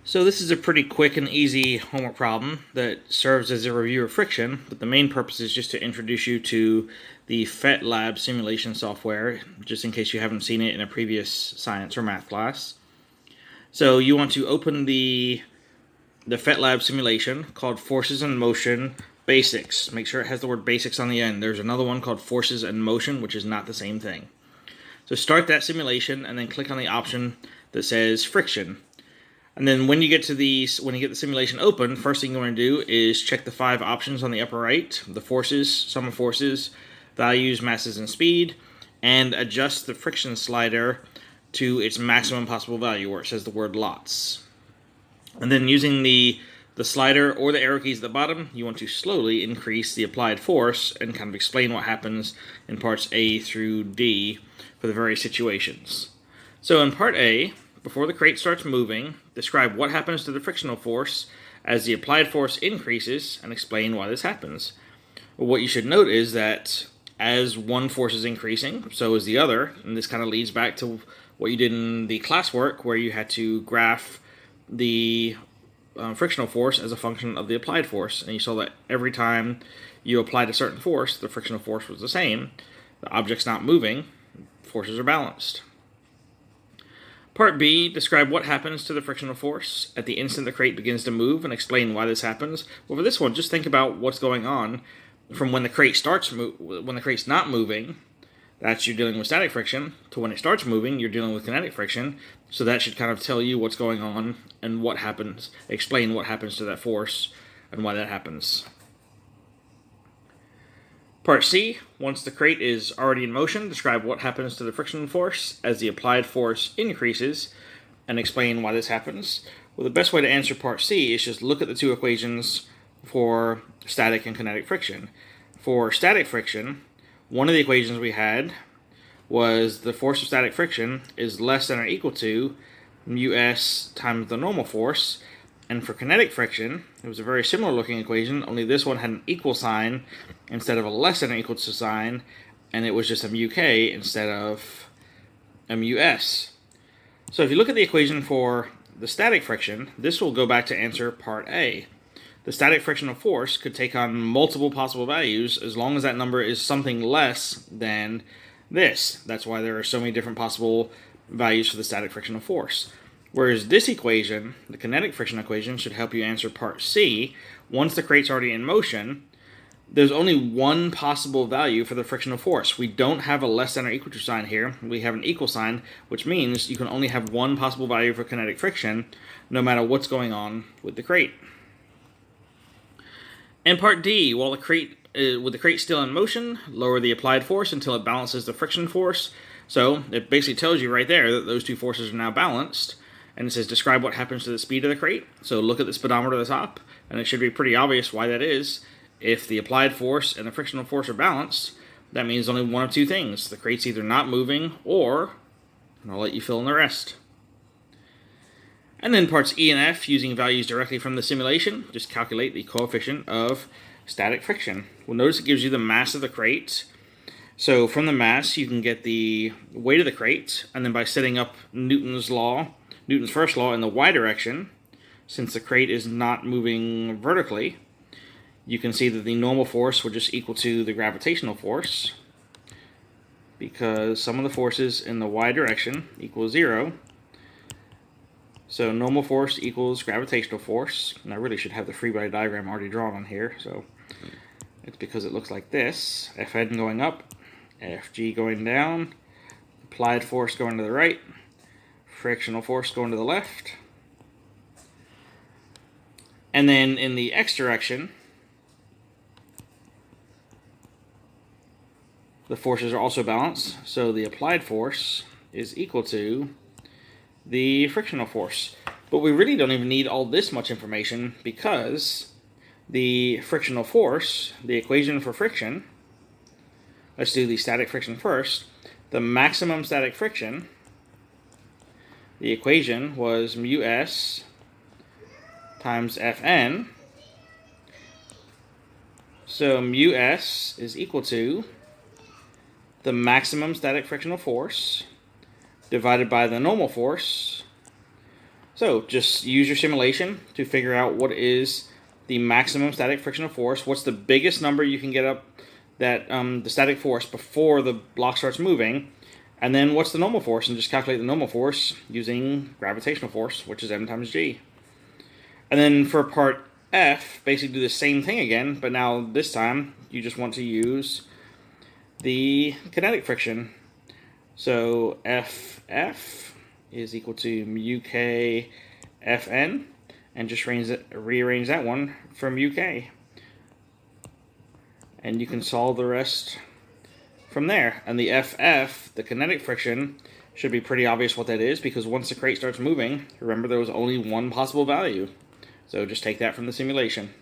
So this is a pretty quick and easy homework problem that serves as a review of friction, but the main purpose is just to introduce you to the PhET Lab simulation software, just in case you haven't seen it in a previous science or math class. So you want to open the PhET Lab simulation called Forces and Motion Basics. Make sure it has the word basics on the end. There's another one called Forces and Motion, which is not the same thing. So start that simulation and then click on the option that says friction. And then when you get the simulation open, first thing you want to do is check the 5 options on the upper right: the forces, sum of forces, values, masses, and speed, and adjust the friction slider to its maximum possible value, where it says the word lots. And then using the slider or the arrow keys at the bottom, you want to slowly increase the applied force and kind of explain what happens in parts A through D for the various situations. So in part A, before the crate starts moving, describe what happens to the frictional force as the applied force increases and explain why this happens. Well, what you should note is that as one force is increasing, so is the other, and this kind of leads back to what you did in the classwork where you had to graph the frictional force as a function of the applied force, and you saw that every time you applied a certain force, the frictional force was the same. The object's not moving, forces are balanced. Part B, describe what happens to the frictional force at the instant the crate begins to move and explain why this happens. Well, for this one, just think about what's going on from when the crate when the crate's not moving, that's you're dealing with static friction, to when it starts moving, you're dealing with kinetic friction. So that should kind of tell you what's going on and what happens, explain what happens to that force and why that happens. Part C, once the crate is already in motion, describe what happens to the friction force as the applied force increases and explain why this happens. Well, the best way to answer part C is just look at the 2 equations for static and kinetic friction. For static friction, one of the equations we had was the force of static friction is less than or equal to μs times the normal force. And for kinetic friction, it was a very similar looking equation, only this one had an equal sign instead of a less than or equal to sign, and it was just a μk instead of a μs. So if you look at the equation for the static friction, this will go back to answer part A. The static frictional force could take on multiple possible values as long as that number is something less than this. That's why there are so many different possible values for the static frictional force. Whereas this equation, the kinetic friction equation, should help you answer part C. Once the crate's already in motion, there's only one possible value for the frictional force. We don't have a less than or equal to sign here. We have an equal sign, which means you can only have one possible value for kinetic friction, no matter what's going on with the crate. And part D, with the crate still in motion, lower the applied force until it balances the friction force. So it basically tells you right there that those 2 forces are now balanced. And it says describe what happens to the speed of the crate. So look at the speedometer at the top, and it should be pretty obvious why that is. If the applied force and the frictional force are balanced, that means only one of 2 things. The crate's either not moving, or, and I'll let you fill in the rest. And then parts E and F, using values directly from the simulation, just calculate the coefficient of static friction. Well, notice it gives you the mass of the crate. So from the mass, you can get the weight of the crate, and then by setting up Newton's first law in the y direction, since the crate is not moving vertically, you can see that the normal force would just equal to the gravitational force, because sum of the forces in the y direction equals 0. So normal force equals gravitational force, and I really should have the free body diagram already drawn on here, so it's because it looks like this. Fn going up, Fg going down, applied force going to the right, frictional force going to the left. And then in the x direction, the forces are also balanced, so the applied force is equal to the frictional force. But we really don't even need all this much information, because the frictional force, the equation for friction, let's do the static friction first. The maximum static friction, the equation was μs times Fn. So μs is equal to the maximum static frictional force divided by the normal force So just use your simulation to figure out what is the maximum static frictional force, what's the biggest number you can get up that the static force before the block starts moving, and then what's the normal force, and just calculate the normal force using gravitational force, which is m times g. And then for part F, basically do the same thing again, but now this time you just want to use the kinetic friction. So FF is equal to mu k Fn, and just rearrange that one for mu k. And you can solve the rest from there. And the FF, the kinetic friction, should be pretty obvious what that is, because once the crate starts moving, remember there was only one possible value. So just take that from the simulation.